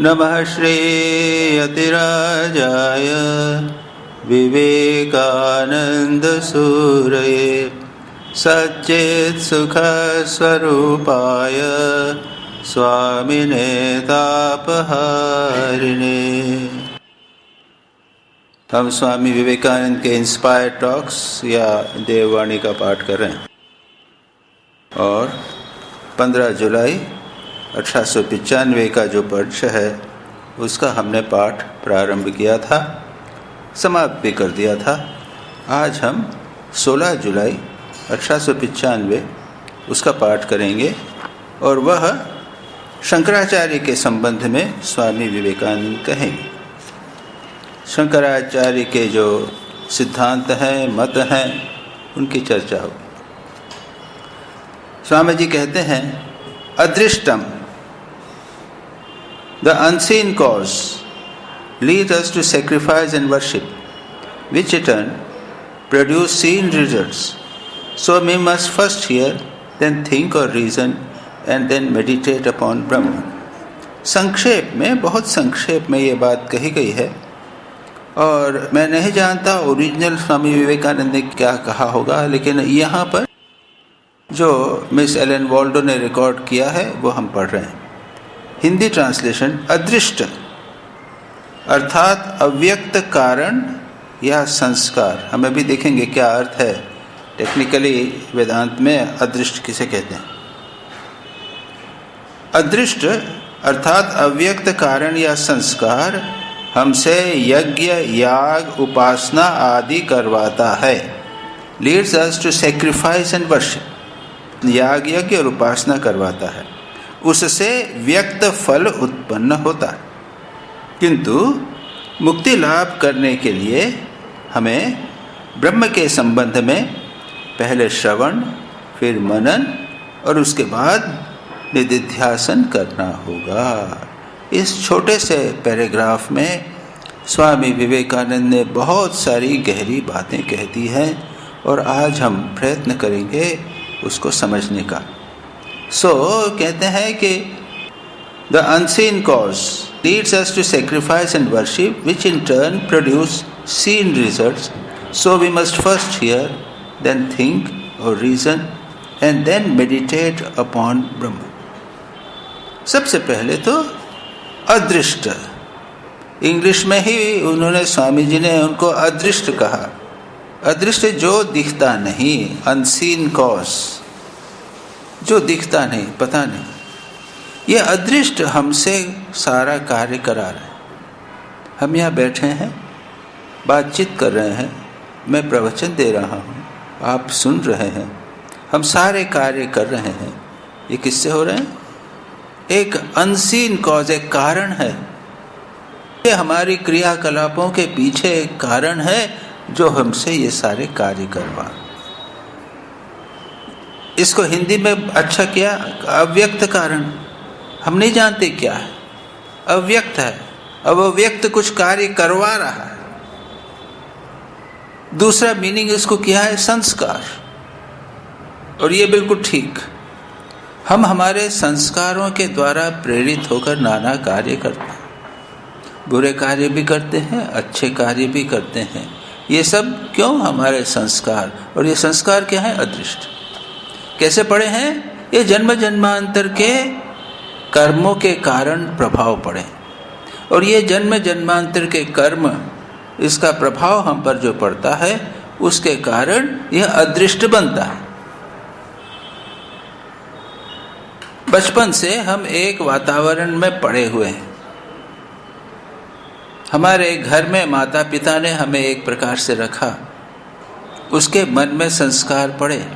नमः श्रीयतिराजाय विवेकानन्दसूरये सच्चित्सुखस्वरूपाय स्वामिने तापहारिणे। हम स्वामी विवेकानंद के इंस्पायर टॉक्स या देववाणी का पाठ कर रहे हैं और 15 जुलाई 1895 का जो वर्ष है उसका हमने पाठ प्रारंभ किया था, समाप्त भी कर दिया था। आज हम 16 जुलाई 1895 उसका पाठ करेंगे और वह शंकराचार्य के संबंध में स्वामी विवेकानंद कहेंगे। शंकराचार्य के जो सिद्धांत हैं, मत हैं, उनकी चर्चा होगी। स्वामी जी कहते हैं, अदृष्टम the unseen cause leads us to sacrifice and worship which in turn produce seen results. So we must first hear, then think or reason, and then meditate upon Brahman. संक्षेप में, बहुत संक्षेप में ये बात कही गई है और मैं नहीं जानता ओरिजिनल स्वामी विवेकानंद ने क्या कहा होगा, लेकिन यहाँ पर जो मिस एलन वॉल्डो ने रिकॉर्ड किया है वो हम पढ़ रहे हैं। हिंदी ट्रांसलेशन, अदृष्ट अर्थात अव्यक्त कारण या संस्कार। हम अभी देखेंगे क्या अर्थ है टेक्निकली वेदांत में अदृष्ट किसे कहते हैं। अदृष्ट अर्थात अव्यक्त कारण या संस्कार हमसे यज्ञ, याग, उपासना आदि करवाता है। Leads us to sacrifice and worship, याग, यज्ञ और उपासना करवाता है, उससे व्यक्त फल उत्पन्न होता है। किंतु मुक्ति लाभ करने के लिए हमें ब्रह्म के संबंध में पहले श्रवण, फिर मनन और उसके बाद निधिध्यासन करना होगा। इस छोटे से पैराग्राफ में स्वामी विवेकानंद ने बहुत सारी गहरी बातें कह दी हैं और आज हम प्रयत्न करेंगे उसको समझने का। कहते हैं कि the unseen cause leads us to sacrifice and worship, which in turn produce seen results. So we must first hear, then think or reason, and then meditate upon Brahman. सबसे पहले तो अदृष्ट, इंग्लिश में ही उन्होंने, स्वामी जी ने उनको अदृष्ट कहा। अदृष्ट जो दिखता नहीं, अनसीन कॉज, जो दिखता नहीं, पता नहीं। ये अदृष्ट हमसे सारा कार्य करा रहे हैं। हम यहाँ बैठे हैं, बातचीत कर रहे हैं, मैं प्रवचन दे रहा हूँ, आप सुन रहे हैं, हम सारे कार्य कर रहे हैं। ये किससे हो रहे हैं? एक अनसीन कॉज, एक कारण है। ये हमारी क्रियाकलापों के पीछे एक कारण है जो हमसे ये सारे कार्य करवा। इसको हिंदी में अच्छा किया, अव्यक्त कारण। हम नहीं जानते क्या है, अव्यक्त है। अब अव्यक्त कुछ कार्य करवा रहा है। दूसरा मीनिंग इसको किया है संस्कार, और ये बिल्कुल ठीक। हम हमारे संस्कारों के द्वारा प्रेरित होकर नाना कार्य करते हैं, बुरे कार्य भी करते हैं, अच्छे कार्य भी करते हैं। ये सब क्यों? हमारे संस्कार। और ये संस्कार क्या है? अदृष्ट। कैसे पड़े हैं? ये जन्म जन्मांतर के कर्मों के कारण प्रभाव पड़े, और ये जन्म जन्मांतर के कर्म, इसका प्रभाव हम पर जो पड़ता है उसके कारण यह अदृष्ट बनता है। बचपन से हम एक वातावरण में पड़े हुए हैं। हमारे घर में माता पिता ने हमें एक प्रकार से रखा, उसके मन में संस्कार पड़े।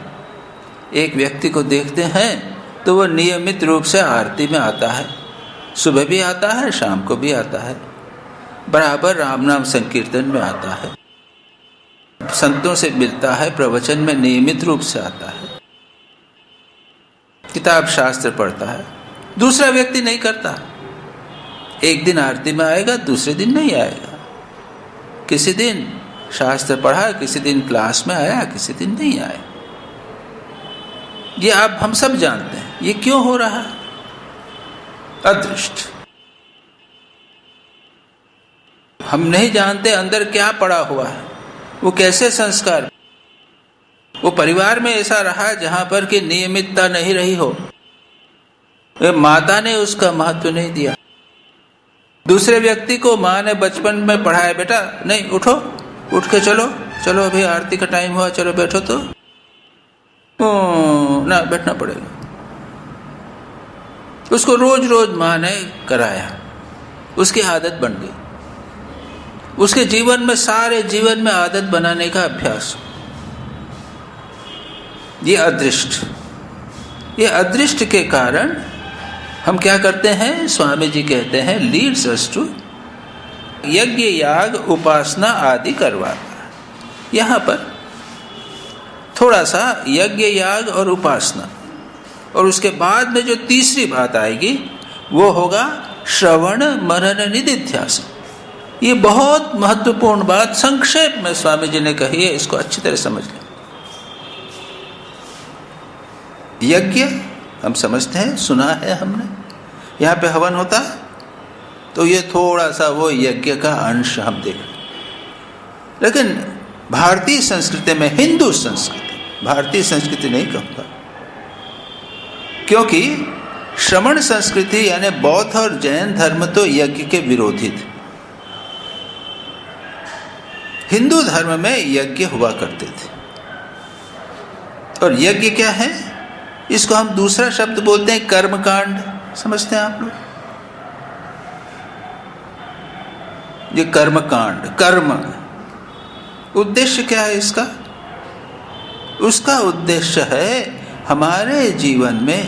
एक व्यक्ति को देखते हैं तो वह नियमित रूप से आरती में आता है, सुबह भी आता है, शाम को भी आता है, बराबर राम नाम संकीर्तन में आता है, संतों से मिलता है, प्रवचन में नियमित रूप से आता है, किताब शास्त्र पढ़ता है। दूसरा व्यक्ति नहीं करता। एक दिन आरती में आएगा, दूसरे दिन नहीं आएगा। किसी दिन शास्त्र पढ़ा, किसी दिन क्लास में आया, किसी दिन नहीं आया। ये आप हम सब जानते हैं। ये क्यों हो रहा है? अदृष्ट। हम नहीं जानते अंदर क्या पड़ा हुआ है, वो कैसे संस्कार। वो परिवार में ऐसा रहा जहां पर कि नियमितता नहीं रही हो, माता ने उसका महत्व नहीं दिया। दूसरे व्यक्ति को माँ ने बचपन में पढ़ाया, बेटा नहीं उठो, उठ के चलो चलो अभी आरती का टाइम हुआ, चलो बैठो, तो ना बैठना पड़ेगा। उसको रोज रोज माँ ने कराया, उसकी आदत बन गई। उसके जीवन में, सारे जीवन में आदत बनाने का अभ्यास। ये अदृष्ट के कारण हम क्या करते हैं, स्वामी जी कहते हैं लीड्स अस टू यज्ञ याग उपासना आदि करवाता। यहाँ पर थोड़ा सा यज्ञ याग और उपासना, और उसके बाद में जो तीसरी बात आएगी वो होगा श्रवण मनन निधिध्यासन। ये बहुत महत्वपूर्ण बात संक्षेप में स्वामी जी ने कही है, इसको अच्छी तरह समझ लें। यज्ञ हम समझते हैं, सुना है हमने, यहाँ पे हवन होता है, तो ये थोड़ा सा वो यज्ञ का अंश हम देख रहे। लेकिन भारतीय संस्कृति में, हिंदू संस्कृति, भारतीय संस्कृति नहीं कहूँगा, क्योंकि श्रमण संस्कृति यानी बौद्ध और जैन धर्म तो यज्ञ के विरोधी थे। हिंदू धर्म में यज्ञ हुआ करते थे। और यज्ञ क्या है, इसको हम दूसरा शब्द बोलते हैं कर्मकांड। समझते हैं आप लोग? ये कर्मकांड, कर्म, उद्देश्य क्या है इसका? उसका उद्देश्य है हमारे जीवन में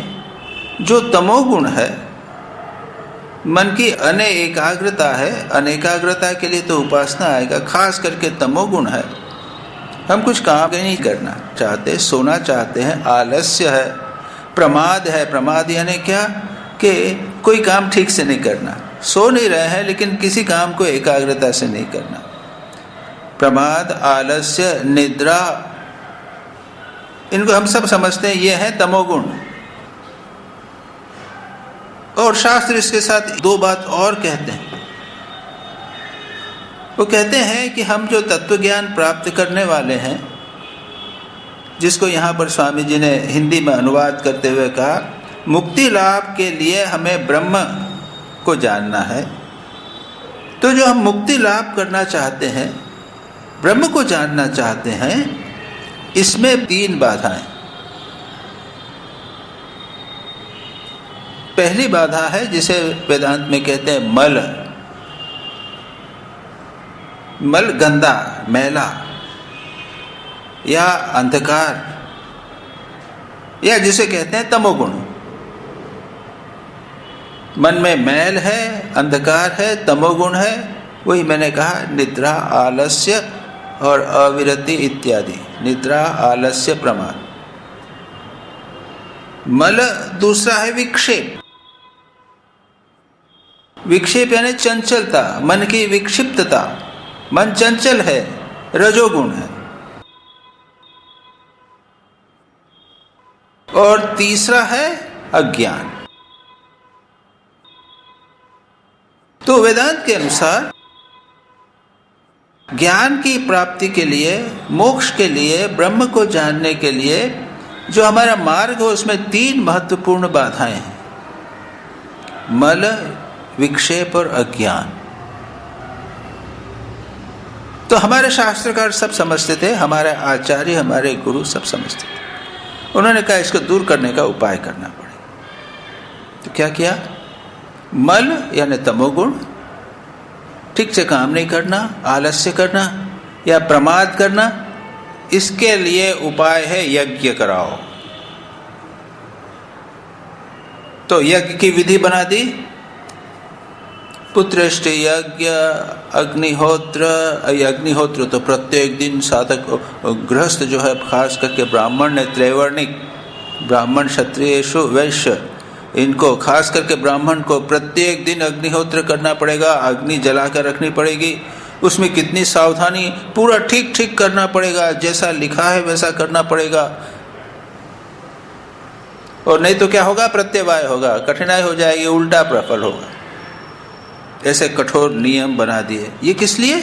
जो तमोगुण है, मन की अनेकाग्रता है, अनेकाग्रता के लिए तो उपासना आएगा, खास करके तमोगुण है। हम कुछ काम नहीं करना चाहते, सोना चाहते हैं, आलस्य है, प्रमाद है। प्रमाद यानी क्या कि कोई काम ठीक से नहीं करना, सो नहीं रहे हैं लेकिन किसी काम को एकाग्रता से नहीं करना। प्रमाद, आलस्य, निद्रा, इनको हम सब समझते हैं ये है तमोगुण। और शास्त्र इसके साथ दो बात और कहते हैं। वो कहते हैं कि हम जो तत्व ज्ञान प्राप्त करने वाले हैं, जिसको यहाँ पर स्वामी जी ने हिंदी में अनुवाद करते हुए कहा, मुक्ति लाभ के लिए हमें ब्रह्म को जानना है। तो जो हम मुक्ति लाभ करना चाहते हैं, ब्रह्म को जानना चाहते हैं, इसमें 3 बाधाएं। पहली बाधा है जिसे वेदांत में कहते हैं मल। मल गंदा, मैला या अंधकार, या जिसे कहते हैं तमोगुण। मन में मैल है, अंधकार है, तमोगुण है। वही मैंने कहा, निद्रा, आलस्य और अविरति इत्यादि। निद्रा, आलस्य, प्रमाद। मल दूसरा है विक्षेप। विक्षेप यानी चंचलता, मन की विक्षिप्तता, मन चंचल है, रजोगुण है। और तीसरा है अज्ञान। तो वेदांत के अनुसार ज्ञान की प्राप्ति के लिए, मोक्ष के लिए, ब्रह्म को जानने के लिए जो हमारा मार्ग है, उसमें 3 महत्वपूर्ण बाधाएं हैं: मल, विक्षेप और अज्ञान। तो हमारे शास्त्रकार सब समझते थे, हमारे आचार्य, हमारे गुरु सब समझते थे। उन्होंने कहा इसको दूर करने का उपाय करना पड़ेगा। तो क्या किया? मल यानी तमोगुण, ठीक से काम नहीं करना, आलस्य करना या प्रमाद करना, इसके लिए उपाय है यज्ञ कराओ। तो यज्ञ की विधि बना दी, पुत्रेष्टि यज्ञ, अग्निहोत्र। अग्निहोत्र तो प्रत्येक दिन साधक गृहस्थ जो है, खास करके ब्राह्मण ने, त्रैवर्णिक ब्राह्मण, क्षत्रियेषु वैश्य, इनको खास करके ब्राह्मण को प्रत्येक दिन अग्निहोत्र करना पड़ेगा, अग्नि जला कर रखनी पड़ेगी। उसमें कितनी सावधानी, पूरा ठीक ठीक करना पड़ेगा, जैसा लिखा है वैसा करना पड़ेगा। और नहीं तो क्या होगा? प्रत्यवाय होगा, कठिनाई हो जाएगी, उल्टा प्रफल होगा। ऐसे कठोर नियम बना दिए। ये किस लिए?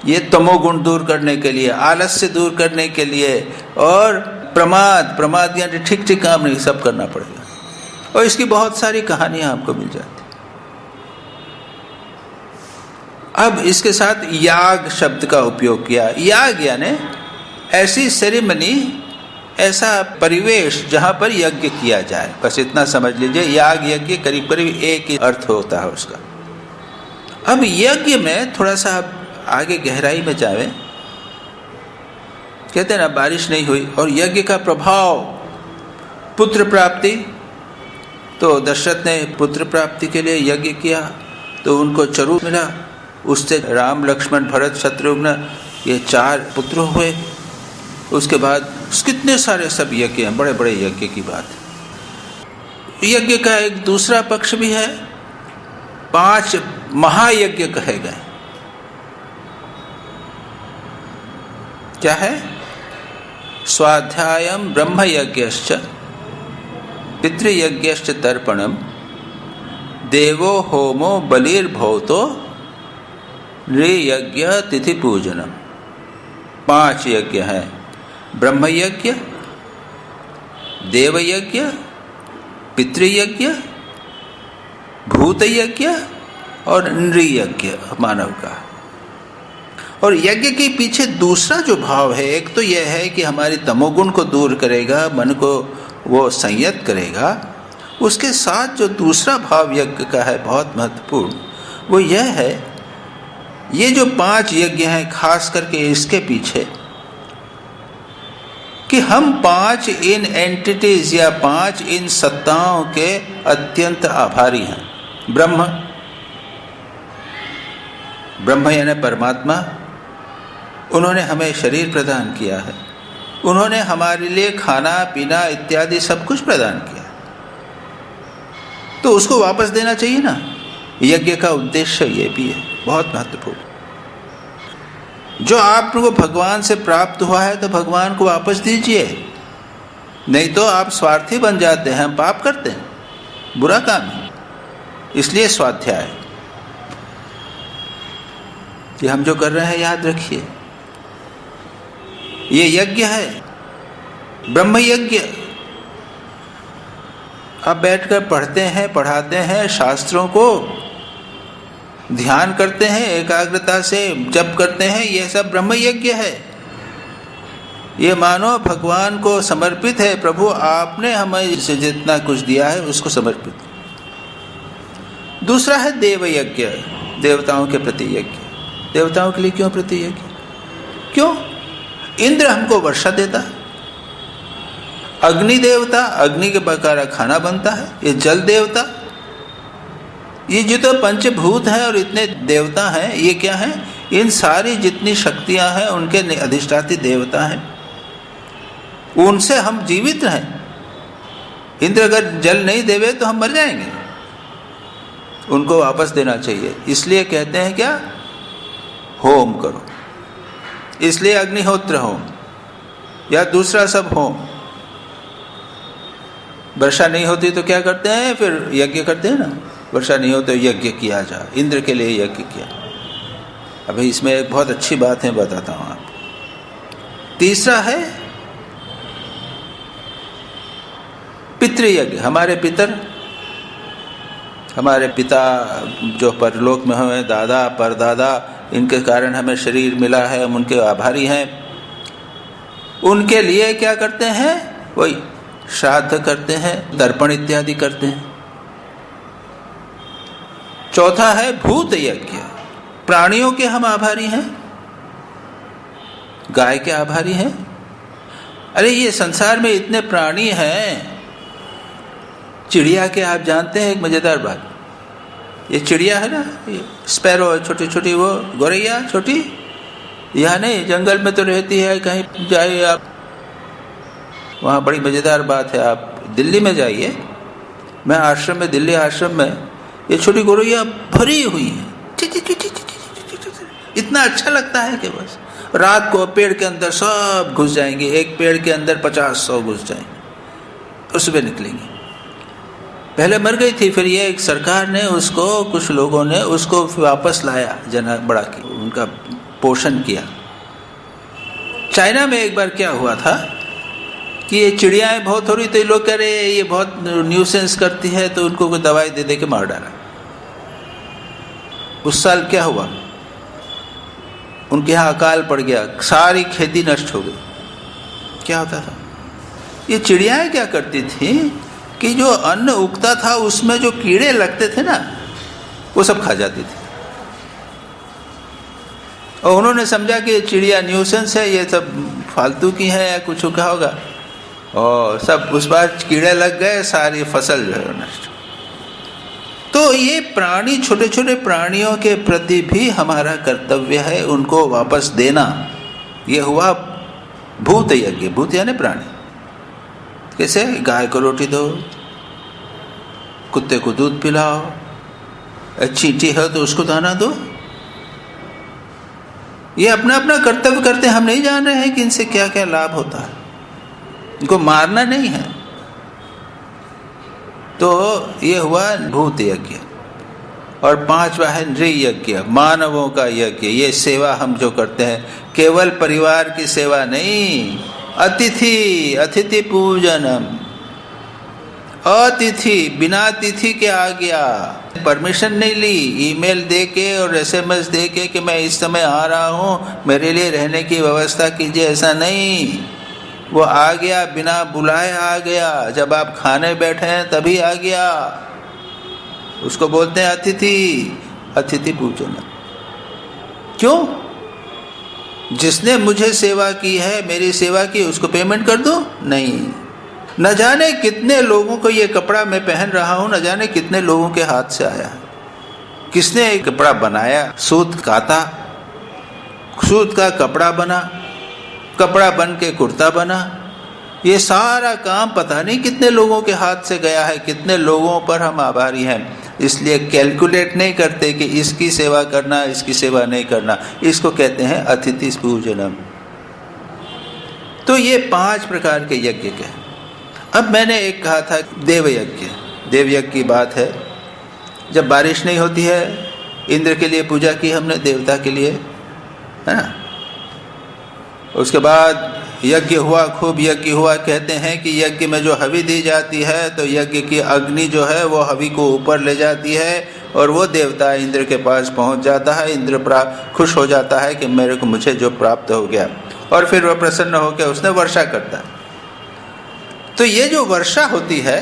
ये तमोगुण दूर करने के लिए, आलस्य दूर करने के लिए, और प्रमाद यानी ठीक ठीक काम नहीं, सब करना पड़ेगा। और इसकी बहुत सारी कहानियां आपको मिल जाती। अब इसके साथ याग शब्द का उपयोग किया। याग यानी ऐसी सेरेमनी, ऐसा परिवेश जहां पर यज्ञ किया जाए। बस इतना समझ लीजिए, याग यज्ञ करीब करीब एक ही अर्थ होता है उसका। अब यज्ञ में थोड़ा सा आगे गहराई में जावे। कहते हैं ना, बारिश नहीं हुई और यज्ञ का प्रभाव, पुत्र प्राप्ति। तो दशरथ ने पुत्र प्राप्ति के लिए यज्ञ किया, तो उनको चरु मिला। उससे राम लक्ष्मण भरत शत्रुघ्न ये 4 पुत्र हुए। उसके बाद कितने सारे सब यज्ञ हैं, बड़े बड़े यज्ञ की बात है। यज्ञ का एक दूसरा पक्ष भी है, 5 महायज्ञ कहे गए। क्या है? स्वाध्यायम ब्रह्मयज्ञश्च पितृयज्ञश्च तर्पणम देवो होमो बलिर्भौतो नृयज्ञ तिथि पूजनम। 5 यज्ञ हैं, ब्रह्मयज्ञ, देवयज्ञ, पितृयज्ञ, भूतयज्ञ और नृयज्ञ मानव का। और यज्ञ के पीछे दूसरा जो भाव है, एक तो यह है कि हमारी तमोगुण को दूर करेगा, मन को वो संयत करेगा। उसके साथ जो दूसरा भाव यज्ञ का है बहुत महत्वपूर्ण, वो यह है, ये जो 5 यज्ञ हैं, खास करके इसके पीछे कि हम 5 इन एंटिटीज या 5 इन सत्ताओं के अत्यंत आभारी हैं। ब्रह्म यानी परमात्मा, उन्होंने हमें शरीर प्रदान किया है, उन्होंने हमारे लिए खाना पीना इत्यादि सब कुछ प्रदान किया, तो उसको वापस देना चाहिए ना। यज्ञ का उद्देश्य ये भी है, बहुत महत्वपूर्ण। जो आपको भगवान से प्राप्त हुआ है तो भगवान को वापस दीजिए, नहीं तो आप स्वार्थी बन जाते हैं, पाप करते हैं, बुरा काम है। इसलिए स्वाध्याय ये हम जो कर रहे हैं, याद रखिए, ये यज्ञ है, ब्रह्म यज्ञ। आप बैठकर पढ़ते हैं, पढ़ाते हैं, शास्त्रों को ध्यान करते हैं, एकाग्रता से जप करते हैं, यह सब ब्रह्म यज्ञ है। ये मानो भगवान को समर्पित है, प्रभु आपने हमें से जितना कुछ दिया है उसको समर्पित। दूसरा है देव यज्ञ, देवताओं के प्रति यज्ञ। देवताओं के लिए क्यों प्रति यज्ञ? क्यों? इंद्र हमको वर्षा देता है, अग्नि देवता, अग्नि के बकारा खाना बनता है, ये जल देवता, ये जो तो पंचभूत हैं और इतने देवता हैं, ये क्या हैं? इन सारी जितनी शक्तियां हैं उनके अधिष्ठात्री देवता हैं, उनसे हम जीवित रहें। इंद्र अगर जल नहीं देवे तो हम मर जाएंगे, उनको वापस देना चाहिए। इसलिए कहते हैं क्या? होम करो। इसलिए अग्निहोत्र होम या दूसरा सब होम। वर्षा नहीं होती तो क्या करते हैं? फिर यज्ञ करते हैं ना। वर्षा नहीं हो तो यज्ञ किया जाए, इंद्र के लिए यज्ञ किया। अभी इसमें एक बहुत अच्छी बात है, बताता हूँ आपको। तीसरा है पितृयज्ञ। हमारे पितर, हमारे पिता जो परलोक में हुए, दादा परदादा, इनके कारण हमें शरीर मिला है, हम उनके आभारी हैं। उनके लिए क्या करते हैं? वही श्राद्ध करते हैं, तर्पण इत्यादि करते हैं। चौथा है भूत यज्ञ। प्राणियों के हम आभारी हैं, गाय के आभारी हैं। अरे ये संसार में इतने प्राणी हैं। चिड़िया के आप जानते हैं एक मजेदार बात, ये चिड़िया है ना, ये स्पैरो है, छोटी छोटी, वो गौरैया छोटी, यहाँ नहीं, जंगल में तो रहती है। कहीं जाइए आप, वहाँ बड़ी मजेदार बात है। आप दिल्ली में जाइए, मैं आश्रम में, दिल्ली आश्रम में, ये छोटी गौरैया भरी हुई है, इतना अच्छा लगता है कि बस रात को पेड़ के अंदर सब घुस जाएंगे, एक पेड़ के अंदर 50-100 घुस जाएंगे और सुबह निकलेंगे। पहले मर गई थी, फिर ये एक सरकार ने उसको, कुछ लोगों ने उसको वापस लाया, बड़ा की उनका पोषण किया। चाइना में एक बार क्या हुआ था कि ये चिड़ियाएँ बहुत हो रही, तो ये लोग कह रहे ये बहुत न्यूसेंस करती है, तो उनको कोई दवाई दे दे के मार डाला। उस साल क्या हुआ, उनके यहाँ अकाल पड़ गया, सारी खेती नष्ट हो गई। क्या होता था, ये चिड़ियाएँ क्या करती थी कि जो अन्न उगता था उसमें जो कीड़े लगते थे ना, वो सब खा जाती थी। और उन्होंने समझा कि चिड़िया न्यूसेंस है, ये सब फालतू की है या कुछ क्या होगा, और सब उस बार कीड़े लग गए, सारी फसल जो है नष्ट। तो ये प्राणी, छोटे छोटे प्राणियों के प्रति भी हमारा कर्तव्य है उनको वापस देना। ये हुआ भूत यज्ञ। भूत यानी प्राणी। कैसे? गाय को रोटी दो, कुत्ते को दूध पिलाओ, चींटी है तो उसको दाना दो। ये अपना अपना कर्तव्य करते, हम नहीं जान रहे हैं कि इनसे क्या क्या लाभ होता है। इनको मारना नहीं है। तो ये हुआ भूत यज्ञ। और पांचवा है नृ यज्ञ, मानवों का यज्ञ। ये सेवा हम जो करते हैं, केवल परिवार की सेवा नहीं, अतिथि, अतिथि पूजनम। अतिथि, बिना अतिथि के आ गया, परमिशन नहीं ली, ईमेल दे के और SMS दे के कि मैं इस समय आ रहा हूँ, मेरे लिए रहने की व्यवस्था कीजिए, ऐसा नहीं। वो आ गया, बिना बुलाए आ गया। जब आप खाने बैठे हैं तभी आ गया। उसको बोलते हैं अतिथि, अतिथि पूजन। क्यों? जिसने मुझे सेवा की है, मेरी सेवा की, उसको पेमेंट कर दो? नहीं। न जाने कितने लोगों को ये कपड़ा मैं पहन रहा हूँ, न जाने कितने लोगों के हाथ से आया है। किसने ये कपड़ा बनाया? सूत काता, सूत का कपड़ा बना, कपड़ा बन के कुर्ता बना। ये सारा काम पता नहीं कितने लोगों के हाथ से गया है, कितने लोगों पर हम आभारी हैं। इसलिए कैलकुलेट नहीं करते कि इसकी सेवा करना, इसकी सेवा नहीं करना। इसको कहते हैं अतिथि पूजनम। तो ये 5 प्रकार के यज्ञ के। अब मैंने एक कहा था देव यज्ञ। देव यज्ञ की बात है, जब बारिश नहीं होती है, इंद्र के लिए पूजा की हमने, देवता के लिए, है ना। उसके बाद यज्ञ हुआ, खूब यज्ञ हुआ। कहते हैं कि यज्ञ में जो हवि दी जाती है, तो यज्ञ की अग्नि जो है वो हवि को ऊपर ले जाती है और वो देवता इंद्र के पास पहुंच जाता है। इंद्र खुश हो जाता है कि मुझे जो प्राप्त हो गया, और फिर वह प्रसन्न होकर उसने वर्षा करता है। तो ये जो वर्षा होती है,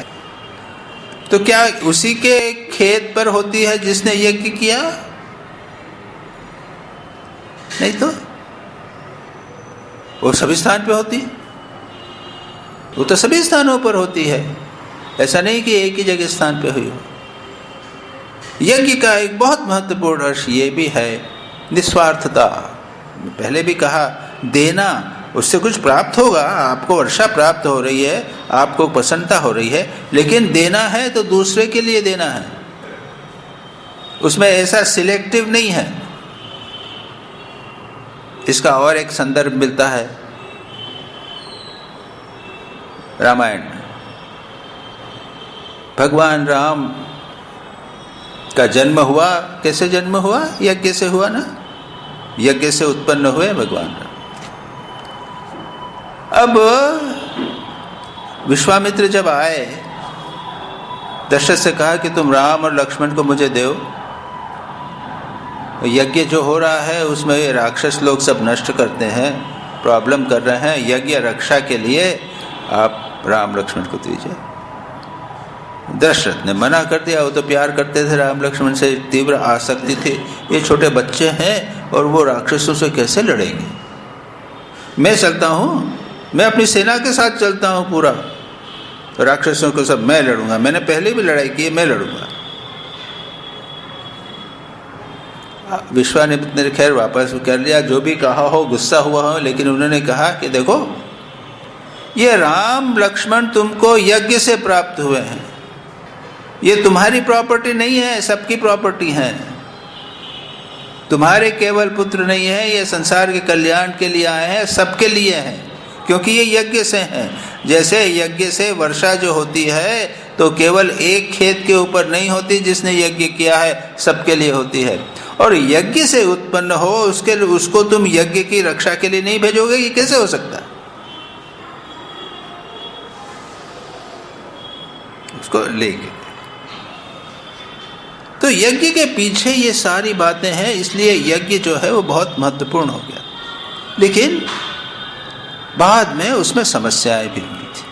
तो क्या उसी के खेत पर होती है जिसने यज्ञ किया? नहीं तो वो सभी स्थान पे होती है। वो तो सभी स्थानों पर होती है, ऐसा नहीं कि एक ही जगह स्थान पे हुई हो। यज्ञ का एक बहुत महत्वपूर्ण अर्थ ये भी है निस्वार्थता। पहले भी कहा, देना, उससे कुछ प्राप्त होगा। आपको वर्षा प्राप्त हो रही है, आपको प्रसन्नता हो रही है, लेकिन देना है तो दूसरे के लिए देना है। उसमें ऐसा सिलेक्टिव नहीं है। इसका और एक संदर्भ मिलता है रामायण में। भगवान राम का जन्म हुआ। कैसे जन्म हुआ? यज्ञ से हुआ ना। यज्ञ से उत्पन्न हुए भगवान राम। अब विश्वामित्र जब आए, दशरथ से कहा कि तुम राम और लक्ष्मण को मुझे दो। यज्ञ जो हो रहा है उसमें ये राक्षस लोग सब नष्ट करते हैं, प्रॉब्लम कर रहे हैं। यज्ञ रक्षा के लिए आप राम लक्ष्मण को दीजिए। दशरथ ने मना कर दिया। वो तो प्यार करते थे राम लक्ष्मण से, तीव्र आसक्ति थी। ये छोटे बच्चे हैं और वो राक्षसों से कैसे लड़ेंगे? मैं चलता हूँ, मैं अपनी सेना के साथ चलता हूँ पूरा, तो राक्षसों को सब मैं लड़ूंगा। मैंने पहले भी लड़ाई की है, मैं लड़ूंगा। विश्वामित्र ने खैर वापस कर लिया, जो भी कहा हो, गुस्सा हुआ हो, लेकिन उन्होंने कहा कि देखो, ये राम लक्ष्मण तुमको यज्ञ से प्राप्त हुए हैं, ये तुम्हारी प्रॉपर्टी नहीं है, सबकी प्रॉपर्टी है। तुम्हारे केवल पुत्र नहीं है, ये संसार के कल्याण के लिए आए हैं, सबके लिए हैं, क्योंकि ये यज्ञ से हैं। जैसे यज्ञ से वर्षा जो होती है, तो तो केवल एक खेत के ऊपर नहीं होती जिसने यज्ञ किया है, सबके लिए होती है। और यज्ञ से उत्पन्न हो उसको तुम यज्ञ की रक्षा के लिए नहीं भेजोगे, ये कैसे हो सकता है? उसको लेके तो यज्ञ के पीछे ये सारी बातें हैं, इसलिए यज्ञ जो है वो बहुत महत्वपूर्ण हो गया। लेकिन बाद में उसमें समस्याएं भी हुई थी।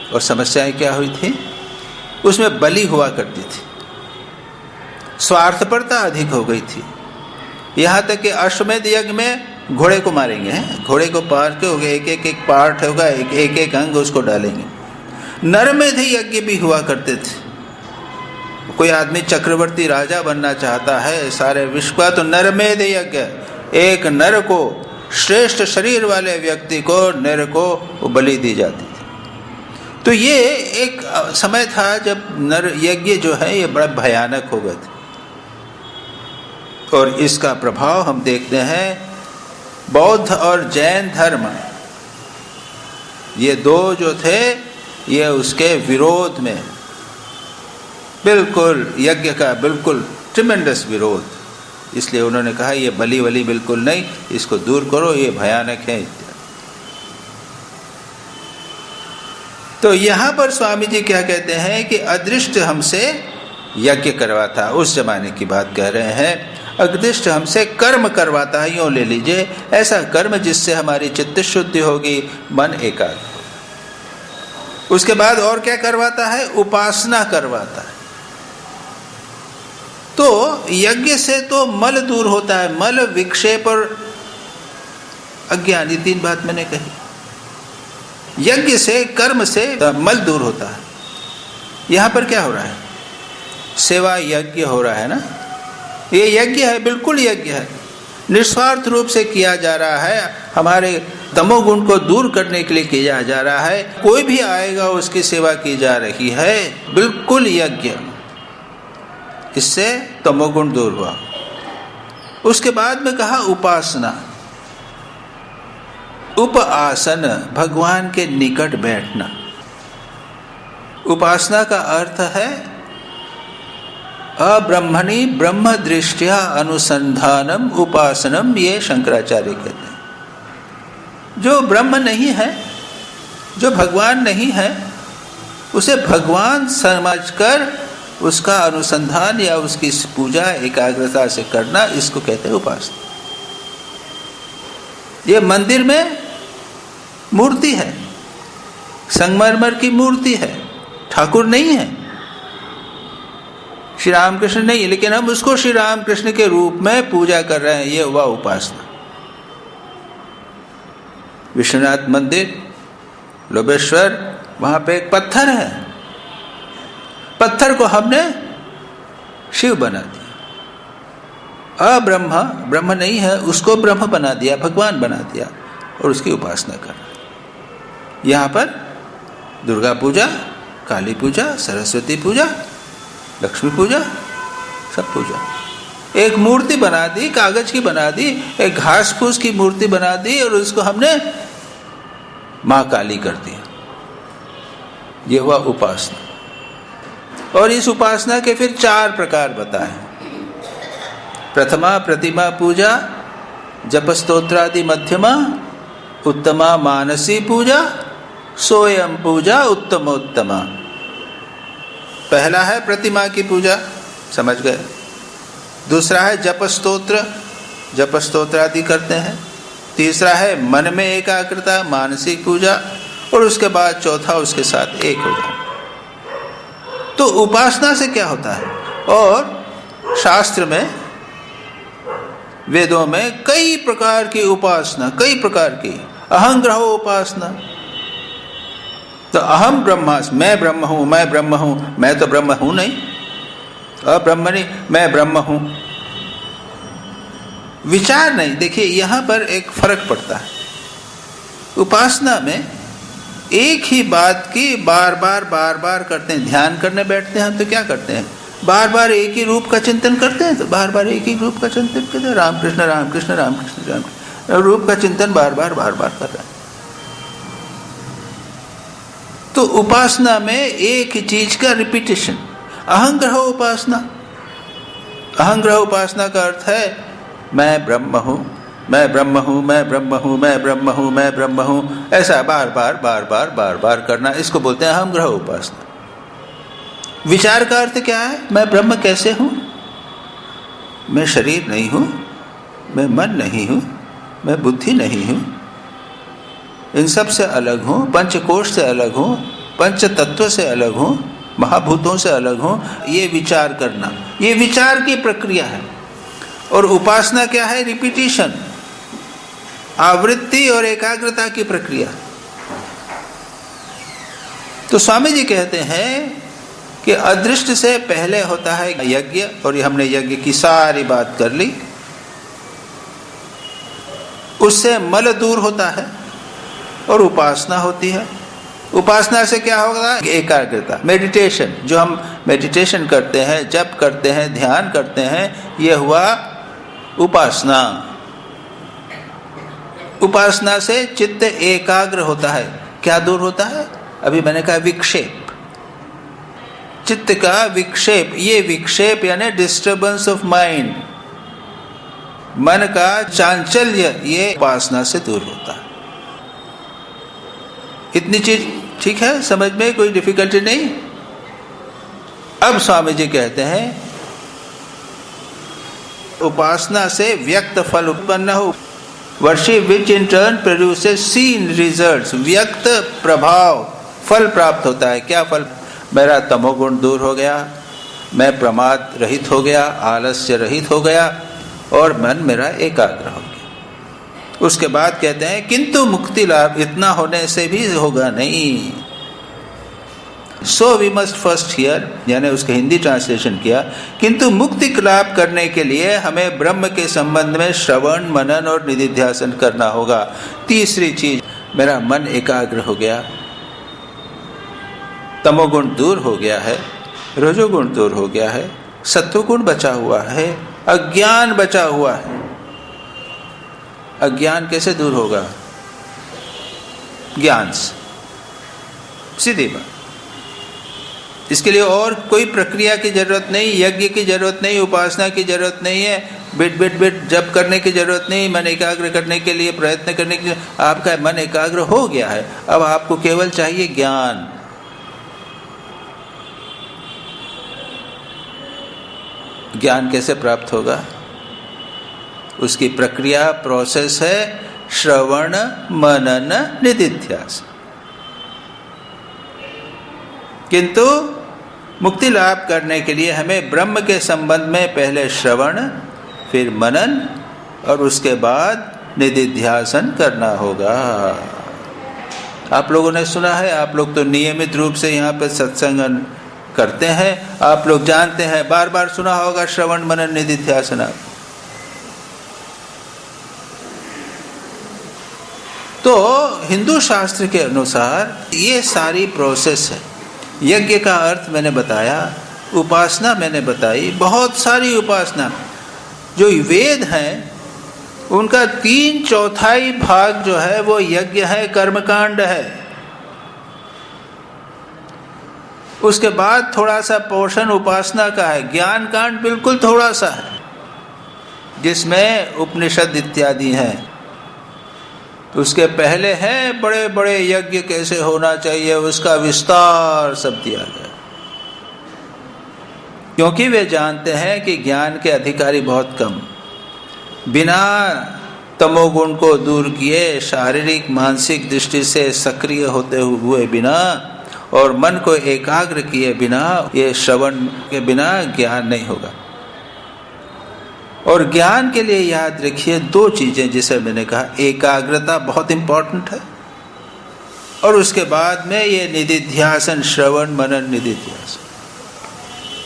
और समस्याएं क्या हुई थी? उसमें बलि हुआ करती थी, स्वार्थपरता अधिक हो गई थी। यहाँ तक कि अश्वमेध यज्ञ में घोड़े को मारेंगे, घोड़े को पार के होगा, एक एक पार्ट होगा, एक एक अंग उसको डालेंगे। नरमेध यज्ञ भी हुआ करते थे। कोई आदमी चक्रवर्ती राजा बनना चाहता है सारे विश्व का, तो नरमेध यज्ञ, एक नर को, श्रेष्ठ शरीर वाले व्यक्ति को, नर को बलि दी जाती थी। तो ये एक समय था जब नर यज्ञ जो है ये बड़ा भयानक हो गए थे। और इसका प्रभाव हम देखते हैं बौद्ध और जैन धर्म, ये दो जो थे ये उसके विरोध में, बिल्कुल यज्ञ का बिल्कुल ट्रिमेंडस विरोध। इसलिए उन्होंने कहा ये बलि वली बिल्कुल नहीं, इसको दूर करो, ये भयानक है। तो यहाँ पर स्वामी जी क्या कहते हैं कि अदृष्ट हमसे यज्ञ करवाता, उस जमाने की बात कह रहे हैं। अदृष्ट हमसे कर्म करवाता है, यूँ ले लीजिए, ऐसा कर्म जिससे हमारी चित्त शुद्धि होगी, मन एकाग्र हो। उसके बाद और क्या करवाता है? उपासना करवाता है। तो यज्ञ से तो मल दूर होता है, मल, विक्षेप और अज्ञान, ये तीन बात मैंने कही। यज्ञ से, कर्म से मल दूर होता है। यहाँ पर क्या हो रहा है? सेवा यज्ञ हो रहा है ना, ये यज्ञ है, बिल्कुल यज्ञ है, निस्वार्थ रूप से किया जा रहा है, हमारे तमोगुण को दूर करने के लिए किया जा रहा है। कोई भी आएगा उसकी सेवा की जा रही है, बिल्कुल यज्ञ। इससे तमोगुण दूर हुआ। उसके बाद में कहा उपासना, उपासन, भगवान के निकट बैठना। उपासना का अर्थ है अब्रह्मणि ब्रह्म दृष्टिया अनुसंधानम उपासनम, ये शंकराचार्य कहते हैं। जो ब्रह्म नहीं है, जो भगवान नहीं है, उसे भगवान समझकर उसका अनुसंधान या उसकी पूजा एकाग्रता से करना, इसको कहते हैं उपासना। ये मंदिर में मूर्ति है, संगमरमर की मूर्ति है, ठाकुर नहीं है, श्री रामकृष्ण नहीं है, लेकिन हम उसको श्री रामकृष्ण के रूप में पूजा कर रहे हैं, ये हुआ उपासना। विश्वनाथ मंदिर, लोबेश्वर, वहां पे एक पत्थर है, पत्थर को हमने शिव बना दिया। अब्रह्म, ब्रह्म नहीं है, उसको ब्रह्म बना दिया, भगवान बना दिया, और उसकी उपासना कर रहे। यहाँ पर दुर्गा पूजा, काली पूजा, सरस्वती पूजा, लक्ष्मी पूजा, सब पूजा। एक मूर्ति बना दी, कागज की बना दी, एक घास फूस की मूर्ति बना दी, और उसको हमने माँ काली कर दिया। ये हुआ उपासना। और इस उपासना के फिर 4 प्रकार बताए। प्रथमा प्रतिमा पूजा, जप स्तोत्रादि मध्यमा, उत्तमा मानसी पूजा, सोयम पूजा उत्तमोत्तमा। पहला है प्रतिमा की पूजा, समझ गए। दूसरा है जप स्तोत्र, जप स्तोत्र आदि करते हैं। तीसरा है मन में एकाग्रता, मानसिक पूजा, और उसके बाद चौथा उसके साथ एक हो जाए। तो उपासना से क्या होता है? और शास्त्र में, वेदों में कई प्रकार की उपासना, कई प्रकार की। अहंग्रहो उपासना, तो अहम ब्रह्मास्मि, मैं ब्रह्म हूं, मैं ब्रह्म हूं, मैं तो ब्रह्म हूं नहीं, अब्रह्मणि, मैं ब्रह्म हूं, विचार नहीं। देखिए यहां पर एक फर्क पड़ता है। उपासना में एक ही बात की बार बार करते हैं। ध्यान करने बैठते हैं तो क्या करते हैं? बार बार एक ही रूप का चिंतन करते हैं, तो बार बार एक ही रूप का चिंतन करते हैं, राम कृष्ण राम कृष्ण राम कृष्ण राम कृष्ण, रूप का चिंतन बार बार कर रहे हैं। तो उपासना में एक ही चीज का रिपीटेशन, अहंग्रह उपासना। अहंग्रह उपासना का अर्थ है मैं ब्रह्म हूं, मैं ब्रह्म हूं, मैं ब्रह्म हूं, मैं ब्रह्म हूं, मैं ब्रह्म हूं, ऐसा बार बार बार बार बार बार करना, इसको बोलते हैं अहंग्रह उपासना। विचार का अर्थ क्या है? मैं ब्रह्म कैसे हूं? मैं शरीर नहीं हूं, मैं मन नहीं हूं, मैं बुद्धि नहीं हूं, इन सब से अलग हूं, पंचकोश से अलग हूं, पंच तत्व से अलग हूं, महाभूतों से अलग हूं। ये विचार करना, ये विचार की प्रक्रिया है। और उपासना क्या है? रिपीटिशन, आवृत्ति और एकाग्रता की प्रक्रिया। तो स्वामी जी कहते हैं कि अदृष्ट से पहले होता है यज्ञ, और ये हमने यज्ञ की सारी बात कर ली। उससे मल दूर होता है और उपासना होती है। उपासना से क्या होगा? एकाग्रता, मेडिटेशन। जो हम मेडिटेशन करते हैं, जप करते हैं, ध्यान करते हैं, यह हुआ उपासना। उपासना से चित्त एकाग्र होता है। क्या दूर होता है? अभी मैंने कहा विक्षेप, चित्त का विक्षेप। ये विक्षेप यानी डिस्टर्बेंस ऑफ माइंड, मन का चांचल्य, ये उपासना से दूर होता है। इतनी चीज ठीक है, समझ में कोई डिफिकल्टी नहीं। अब स्वामी जी कहते हैं उपासना से व्यक्त फल उत्पन्न हो, worship which in turn produces seen results. व्यक्त प्रभाव, फल प्राप्त होता है। क्या फल? मेरा तमोगुण दूर हो गया, मैं प्रमाद रहित हो गया, आलस्य रहित हो गया, और मन मेरा एकाग्र हो गया। उसके बाद कहते हैं किंतु मुक्ति लाभ इतना होने से भी होगा नहीं। So we must first hear, यानी उसके हिंदी ट्रांसलेशन किया, किंतु मुक्ति लाभ करने के लिए हमें ब्रह्म के संबंध में श्रवण, मनन और निधिध्यासन करना होगा। तीसरी चीज, मेरा मन एकाग्र हो गया, तमोगुण दूर हो गया है, रजोगुण दूर हो गया है, सत्वगुण बचा हुआ है, अज्ञान बचा हुआ है। अज्ञान कैसे दूर होगा? ज्ञान से, सीधी बात। इसके लिए और कोई प्रक्रिया की जरूरत नहीं, यज्ञ की जरूरत नहीं, उपासना की जरूरत नहीं है, बिट बिट बिट जप करने की जरूरत नहीं, मन एकाग्र करने के लिए प्रयत्न करने की। आपका मन एकाग्र हो गया है, अब आपको केवल चाहिए ज्ञान। ज्ञान कैसे प्राप्त होगा? उसकी प्रक्रिया, प्रोसेस है श्रवण, मनन, निधिध्यासन। किंतु मुक्ति लाभ करने के लिए हमें ब्रह्म के संबंध में पहले श्रवण, फिर मनन और उसके बाद निधिध्यासन करना होगा। आप लोगों ने सुना है, आप लोग तो नियमित रूप से यहाँ पर सत्संग करते हैं, आप लोग जानते हैं, बार बार सुना होगा श्रवण, मनन, निधिध्यासन। तो हिंदू शास्त्र के अनुसार ये सारी प्रोसेस है। यज्ञ का अर्थ मैंने बताया, उपासना मैंने बताई, बहुत सारी उपासना। जो वेद हैं उनका 3/4 भाग जो है वो यज्ञ है, कर्मकांड है। उसके बाद थोड़ा सा पोर्शन उपासना का है। ज्ञान कांड बिल्कुल थोड़ा सा है, जिसमें उपनिषद इत्यादि हैं। उसके पहले है बड़े बड़े यज्ञ कैसे होना चाहिए, उसका विस्तार सब दिया गया, क्योंकि वे जानते हैं कि ज्ञान के अधिकारी बहुत कम। बिना तमोगुण को दूर किए, शारीरिक मानसिक दृष्टि से सक्रिय होते हुए बिना और मन को एकाग्र किए बिना, ये श्रवण के बिना ज्ञान नहीं होगा। और ज्ञान के लिए याद रखिए 2 चीजें, जिसे मैंने कहा, एकाग्रता बहुत इंपॉर्टेंट है, और उसके बाद में ये निधिध्यासन, श्रवण मनन निधिध्यासन।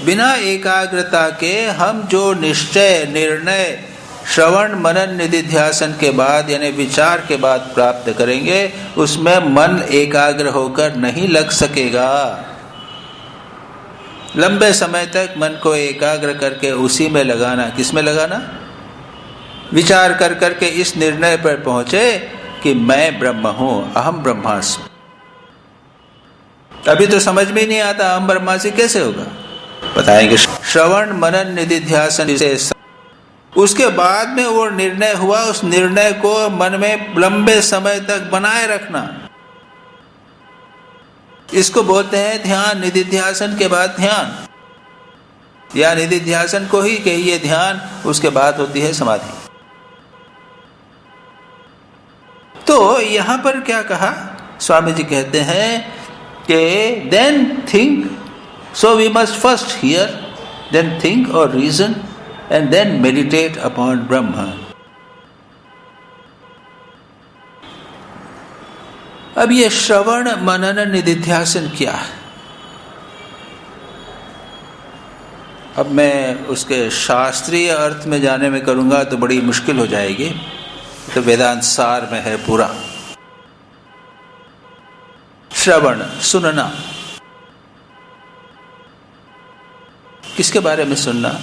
बिना एकाग्रता के हम जो निश्चय, निर्णय श्रवण मनन निधिध्यासन के बाद यानी विचार के बाद प्राप्त करेंगे, उसमें मन एकाग्र होकर नहीं लग सकेगा। लंबे समय तक मन को एकाग्र करके उसी में लगाना, किस में लगाना? विचार कर करके इस निर्णय पर पहुंचे कि मैं ब्रह्म हूं, अहम ब्रह्मास्मि। अभी तो समझ में नहीं आता अहम ब्रह्मास्मि कैसे होगा। बताएंगे श्रवण मनन निधिध्यासन से। उसके बाद में वो निर्णय हुआ, उस निर्णय को मन में लंबे समय तक बनाए रखना, इसको बोलते हैं ध्यान। निधिध्यासन के बाद ध्यान, या निधिध्यासन को ही कहिए ध्यान, उसके बाद होती है समाधि। तो यहां पर क्या कहा स्वामी जी कहते हैं कि then think, so we must first hear, then think और reason and then meditate upon Brahma. अब ये श्रवण मनन निधिध्यासन क्या है? अब मैं उसके शास्त्रीय अर्थ में जाने में करूंगा तो बड़ी मुश्किल हो जाएगी, तो वेदांत सार में है पूरा। श्रवण सुनना, किसके बारे में सुनना?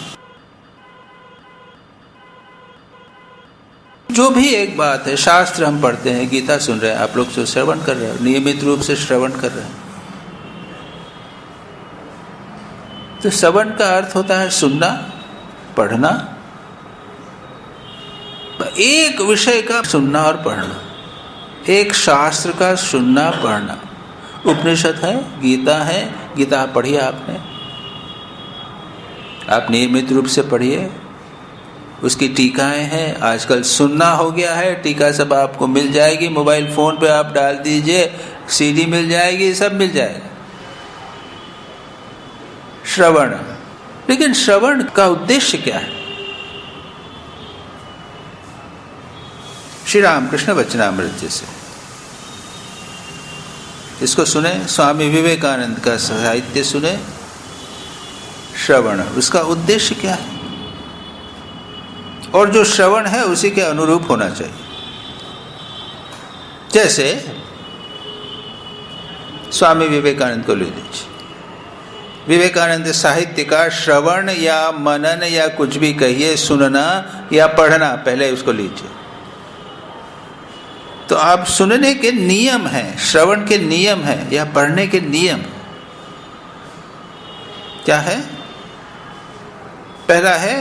जो भी एक बात है, शास्त्र हम पढ़ते हैं, गीता सुन रहे हैं, आप लोग जो श्रवण कर रहे हो, नियमित रूप से श्रवण कर रहे हैं। तो श्रवण का अर्थ होता है सुनना, पढ़ना, एक विषय का सुनना और पढ़ना, एक शास्त्र का सुनना पढ़ना। उपनिषद है, गीता है, गीता पढ़िए आपने, आप नियमित रूप से पढ़िए, उसकी टीकाएं हैं। आजकल सुनना हो गया है, टीका सब आपको मिल जाएगी, मोबाइल फोन पे आप डाल दीजिए, सीडी मिल जाएगी, सब मिल जाएगा। श्रवण, लेकिन श्रवण का उद्देश्य क्या है? श्री रामकृष्ण वचनामृत जैसे इसको सुने, स्वामी विवेकानंद का साहित्य सुने, श्रवण, उसका उद्देश्य क्या है? और जो श्रवण है उसी के अनुरूप होना चाहिए। जैसे स्वामी विवेकानंद को ले लीजिए, विवेकानंद साहित्य का श्रवण या मनन या कुछ भी कहिए, सुनना या पढ़ना, पहले उसको लीजिए। तो आप सुनने के नियम हैं, श्रवण के नियम हैं या पढ़ने के नियम क्या है? पहला है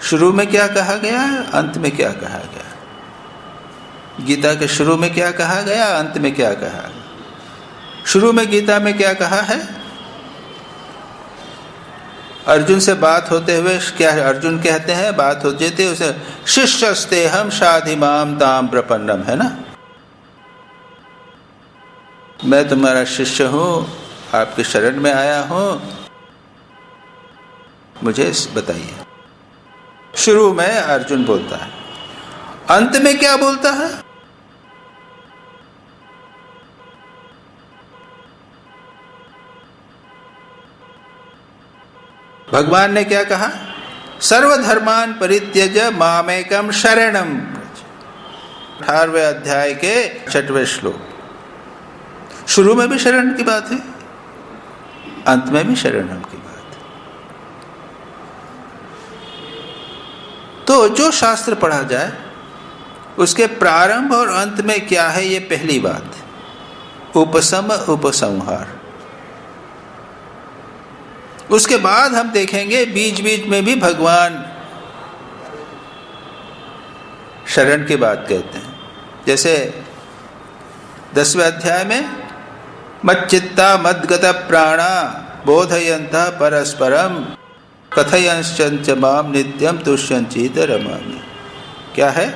शुरू में क्या कहा गया, अंत में क्या कहा गया। गीता के शुरू में क्या कहा गया, अंत में क्या कहा गया। शुरू में गीता में क्या कहा है? अर्जुन से बात होते हुए क्या अर्जुन कहते हैं, बात होते थे उसे, शिष्यस्ते हम शाधिमाम ताम प्रपन्नम, है ना, मैं तुम्हारा शिष्य हूं, आपके शरण में आया हूं, मुझे बताइए। शुरू में अर्जुन बोलता है, अंत में क्या बोलता है? भगवान ने क्या कहा? सर्वधर्मान परित्यज मामेकम शरणम। 18वें अध्याय के 6वें श्लोक। शुरू में भी शरण की बात है, अंत में भी शरणम की बात है। तो जो शास्त्र पढ़ा जाए उसके प्रारंभ और अंत में क्या है, ये पहली बात है। उपसम उपसंहार। उसके बाद हम देखेंगे बीच बीच में भी भगवान शरण की बात कहते हैं। जैसे 10वें अध्याय में मच्चित्ता मद्गत प्राणा बोधयन्ता परस्परम कथयंश्च माम नित्यम तुष्यंचित रमामि। क्या है?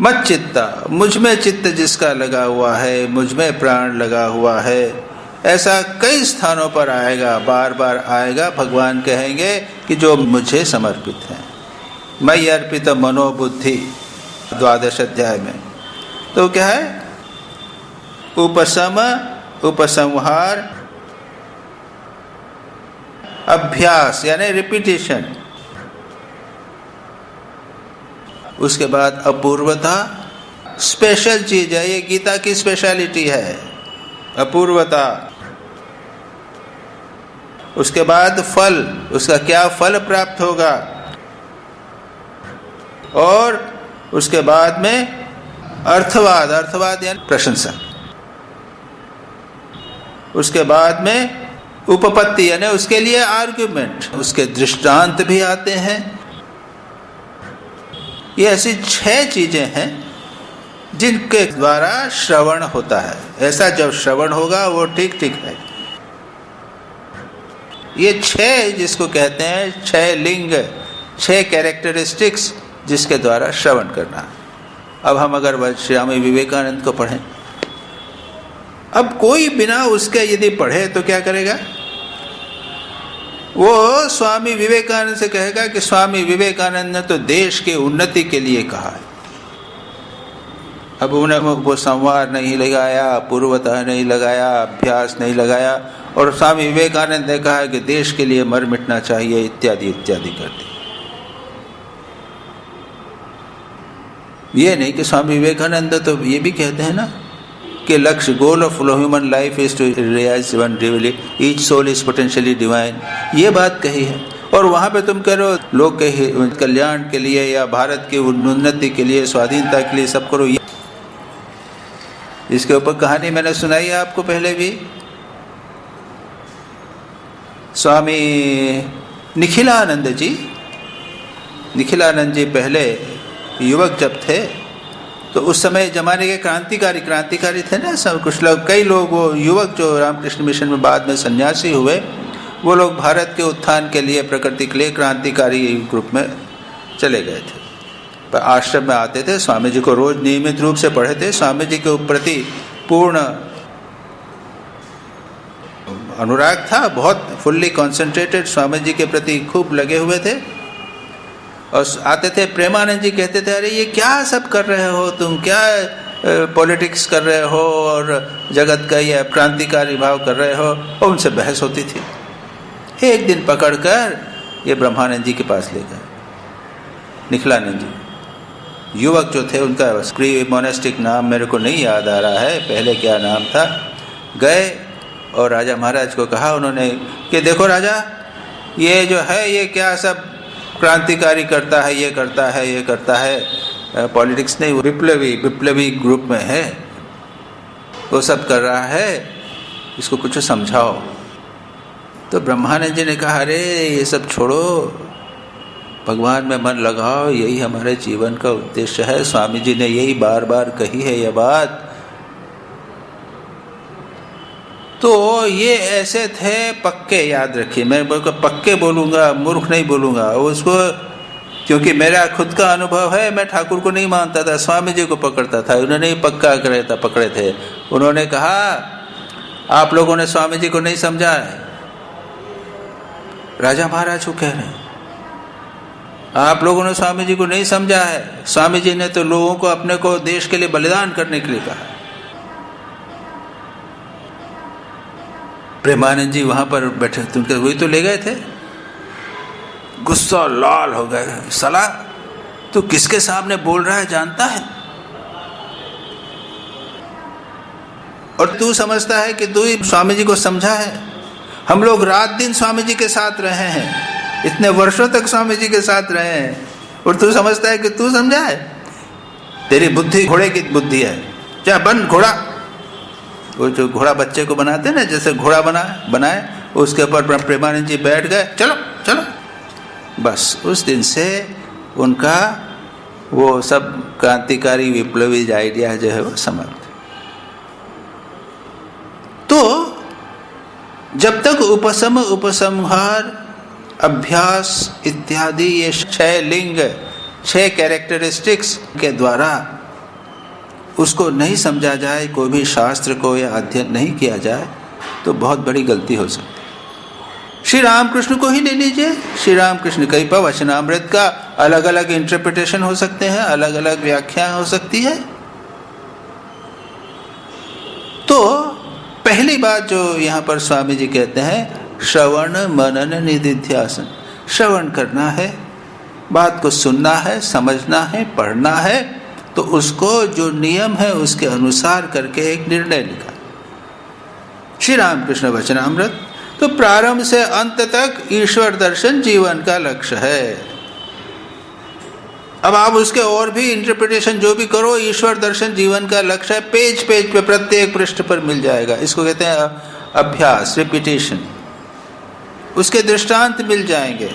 मच्चित्ता, मुझ में चित्त जिसका लगा हुआ है, मुझ में प्राण लगा हुआ है। ऐसा कई स्थानों पर आएगा, बार बार आएगा। भगवान कहेंगे कि जो मुझे समर्पित है, मयि अर्पित मनोबुद्धि 12वें अध्याय में। तो क्या है? उपशम उपसंहार अभ्यास यानी रिपीटिशन। उसके बाद अपूर्वता, स्पेशल चीज है, ये गीता की स्पेशलिटी है, अपूर्वता। उसके बाद फल, उसका क्या फल प्राप्त होगा, और उसके बाद में अर्थवाद, अर्थवाद यानी प्रशंसा। उसके बाद में उपपत्ति यानी उसके लिए आर्ग्यूमेंट, उसके दृष्टांत भी आते हैं। ये ऐसी 6 चीजें हैं जिनके द्वारा श्रवण होता है। ऐसा जब श्रवण होगा वो ठीक ठीक है। ये 6 जिसको कहते हैं 6 लिंग, 6 कैरेक्टरिस्टिक्स जिसके द्वारा श्रवण करना है। अब हम अगर स्वामी विवेकानंद को पढ़ें, अब कोई बिना उसके यदि पढ़े तो क्या करेगा? वो स्वामी विवेकानंद से कहेगा कि स्वामी विवेकानंद ने तो देश के उन्नति के लिए कहा है। अब उन्हें वो संवार नहीं लगाया, पूर्वतः नहीं लगाया, अभ्यास नहीं लगाया, और स्वामी विवेकानंद ने कहा कि देश के लिए मर मिटना चाहिए इत्यादि इत्यादि करते। ये नहीं कि स्वामी विवेकानंद तो ये भी कहते हैं ना कि लक्ष्य, goal of human life is to realise one divinity, each soul is potentially divine, ये बात कही है। और वहाँ पे तुम कह रहे हो लोग के कल्याण के लिए या भारत की उन्नति के लिए, स्वाधीनता के लिए सब करो। इसके ऊपर कहानी मैंने सुनाई है आपको पहले भी। स्वामी निखिलानंद जी पहले युवक जब थे तो उस समय जमाने के क्रांतिकारी थे ना सब कुछ लोग, कई लोग वो युवक जो रामकृष्ण मिशन में बाद में सन्यासी हुए, वो लोग भारत के उत्थान के लिए, प्रकृति के लिए क्रांतिकारी ग्रुप में चले गए थे। पर आश्रम में आते थे, स्वामी जी को रोज नियमित रूप से पढ़े थे, स्वामी जी के प्रति पूर्ण अनुराग था, बहुत फुल्ली कॉन्सेंट्रेटेड स्वामी जी के प्रति खूब लगे हुए थे। और आते थे, प्रेमानंद जी कहते थे अरे ये क्या सब कर रहे हो तुम, क्या पॉलिटिक्स कर रहे हो और जगत का ये क्रांतिकारी भाव कर रहे हो, और उनसे बहस होती थी। एक दिन पकड़कर ये ब्रह्मानंद जी के पास ले गए, निखिलानंद जी। युवक जो थे उनका प्री मोनेस्टिक नाम मेरे को नहीं याद आ रहा है, पहले क्या नाम था। गए और राजा महाराज को कहा उन्होंने कि देखो राजा, ये जो है ये क्या सब क्रांतिकारी करता है, ये करता है, पॉलिटिक्स नहीं, विप्लवी ग्रुप में है, वो सब कर रहा है, इसको कुछ समझाओ। तो ब्रह्मानंद जी ने कहा अरे ये सब छोड़ो, भगवान में मन लगाओ, यही हमारे जीवन का उद्देश्य है। स्वामी जी ने यही बार बार कही है ये बात। तो ये ऐसे थे पक्के, याद रखिए, मैं पक्के बोलूँगा, मूर्ख नहीं बोलूँगा उसको, क्योंकि मेरा खुद का अनुभव है। मैं ठाकुर को नहीं मानता था, स्वामी जी को पकड़ता था, उन्होंने ही पक्का पकड़े थे। उन्होंने कहा आप लोगों ने स्वामी जी को नहीं समझा है। राजा महाराज को कह रहे हैं आप लोगों ने स्वामी जी को नहीं समझा है। स्वामी जी ने तो लोगों को अपने को देश के लिए बलिदान करने के लिए कहा। प्रेमानंद जी वहां पर बैठे थे, उनके वही तो ले गए थे, गुस्सा लाल हो गए। साला तू किसके सामने बोल रहा है जानता है, और तू समझता है कि तू ही स्वामी जी को समझा है। हम लोग रात दिन स्वामी जी के साथ रहे हैं, इतने वर्षों तक स्वामी जी के साथ रहे हैं, और तू समझता है कि तू समझा है। तेरी बुद्धि घोड़े की बुद्धि है, चाहे बन घोड़ा। वो जो घोड़ा बच्चे को बनाते हैं ना, जैसे घोड़ा बनाए उसके ऊपर प्रेमानंद जी बैठ गए, चलो चलो। बस उस दिन से उनका वो सब क्रांतिकारी विप्लवी आइडिया जो है वो समाप्त। तो जब तक उपशम, उपसंहार, अभ्यास इत्यादि ये 6 लिंग, 6 कैरेक्टरिस्टिक्स के द्वारा उसको नहीं समझा जाए, कोई भी शास्त्र को या अध्ययन नहीं किया जाए, तो बहुत बड़ी गलती हो सकती है। श्री रामकृष्ण को ही ले लीजिए, श्री रामकृष्ण कई वचनामृत का अलग अलग इंटरप्रिटेशन हो सकते हैं, अलग अलग व्याख्या हो सकती है। तो पहली बात जो यहाँ पर स्वामी जी कहते हैं, श्रवण मनन निधिध्यासन। श्रवण करना है, बात को सुनना है, समझना है, पढ़ना है, तो उसको जो नियम है उसके अनुसार करके एक निर्णय लिखा। श्री रामकृष्ण वचनामृत तो प्रारंभ से अंत तक ईश्वर दर्शन जीवन का लक्ष्य है। अब आप उसके और भी इंटरप्रिटेशन जो भी करो, ईश्वर दर्शन जीवन का लक्ष्य है, पेज पेज पे प्रत्येक पृष्ठ पर मिल जाएगा। इसको कहते हैं अभ्यास, रिपीटेशन, उसके दृष्टांत मिल जाएंगे।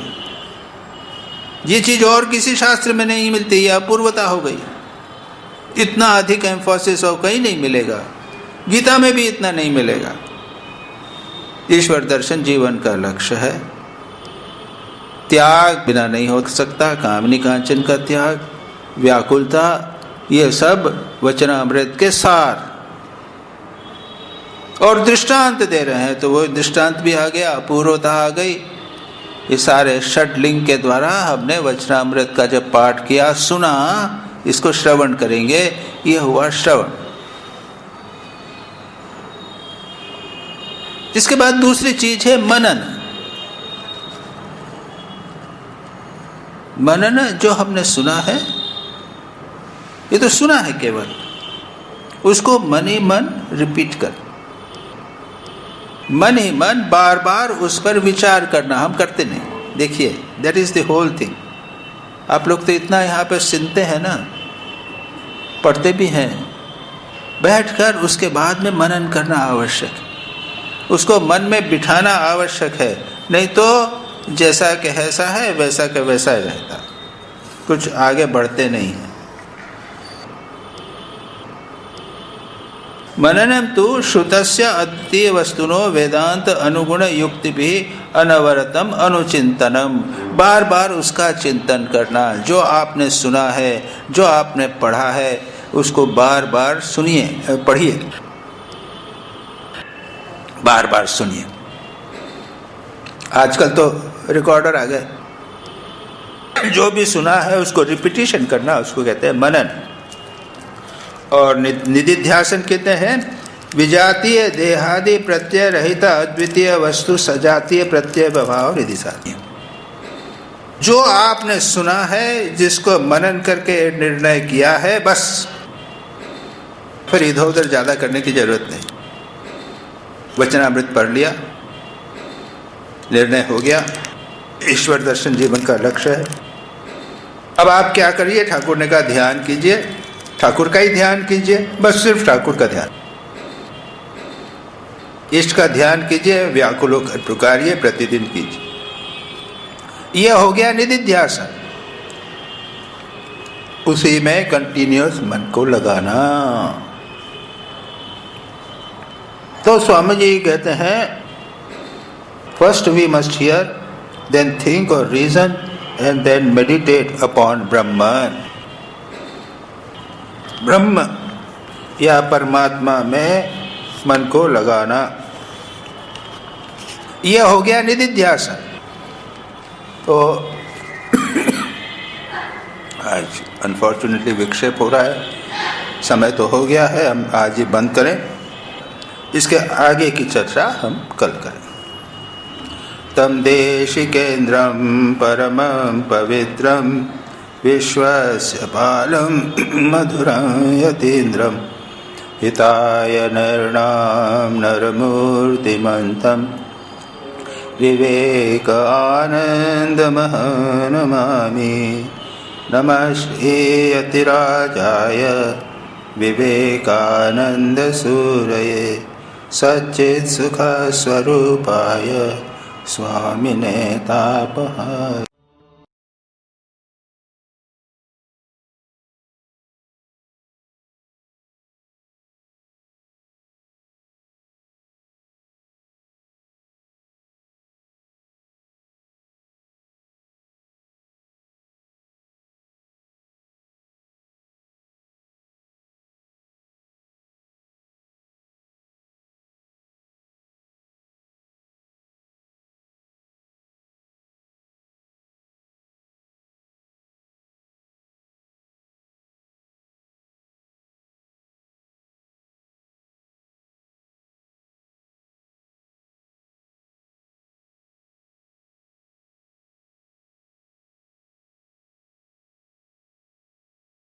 ये चीज और किसी शास्त्र में नहीं मिलती, ये अपूर्वता हो गई। इतना अधिक एम्फोसिस और कहीं नहीं मिलेगा, गीता में भी इतना नहीं मिलेगा। ईश्वर दर्शन जीवन का लक्ष्य है। त्याग बिना नहीं हो सकता, कामनी कांचन का त्याग, व्याकुलता, ये सब वचनामृत के सार। और दृष्टांत दे रहे हैं, तो वो दृष्टांत भी आ गया, अपूर्वता आ गई। ये सारे षटलिंग के द्वारा हमने वचनामृत का जब पाठ किया, सुना, इसको श्रवण करेंगे, ये हुआ श्रवण। इसके बाद दूसरी चीज है मनन। मनन जो हमने सुना है, ये तो सुना है केवल, उसको मन ही मन रिपीट कर, मन ही मन बार बार उस पर विचार करना। हम करते नहीं। देखिए, that is the whole thing. आप लोग तो इतना यहाँ पे सुनते हैं ना, पढ़ते भी हैं, बैठकर उसके बाद में मनन करना आवश्यक है, उसको मन में बिठाना आवश्यक है। नहीं तो जैसा कि ऐसा है, वैसा का वैसा ही रहता, कुछ आगे बढ़ते नहीं है। मननम तो श्रुतस्य अद्वितीय वस्तुनो वेदांत अनुगुण युक्ति भी अनवरतम अनुचिंतनम। बार बार उसका चिंतन करना, जो आपने सुना है, जो आपने पढ़ा है, उसको बार बार सुनिए, पढ़िए, बार बार सुनिए। आजकल तो रिकॉर्डर आ गए, जो भी सुना है उसको रिपीटिशन करना, उसको कहते हैं मनन। और निधिध्यासन कहते हैं विजातीय देहादि प्रत्यय रहित अद्वितीय वस्तु सजातीय प्रत्यय भाव निधि साध्य। जो आपने सुना है, जिसको मनन करके निर्णय किया है, बस फिर इधर उधर ज्यादा करने की जरूरत नहीं। वचनामृत पढ़ लिया, निर्णय हो गया, ईश्वर दर्शन जीवन का लक्ष्य है। अब आप क्या करिए, ठाकुर ने कहा ध्यान कीजिए, ठाकुर का ही ध्यान कीजिए, बस सिर्फ ठाकुर का ध्यान। इष्ट का ध्यान कीजिए, व्याकुल होकर पुकारिए, प्रतिदिन कीजिए। यह हो गया निधिध्यासन। उसी में कंटिन्यूअस मन को लगाना। तो स्वामी जी कहते हैं, first we must hear, then think और reason, and then meditate upon Brahman. Brahma या परमात्मा में मन को लगाना, यह हो गया निधिध्यासन। तो आज अनफॉर्चुनेटली विक्षेप हो रहा है, समय तो हो गया है, हम आज ही बंद करें। इसके आगे की चर्चा हम कल करें। तम देशिकेन्द्रम परमं पवित्रम विश्वस्य बालं मधुरं यतीन्द्रं हिताय नृणां नरमूर्तिमन्तं विवेकानन्दमहं नमामि। नमः श्रीयतिराजाय विवेकानन्दसूरये सच्चित्सुखस्वरूपाय स्वामिने तापहाय।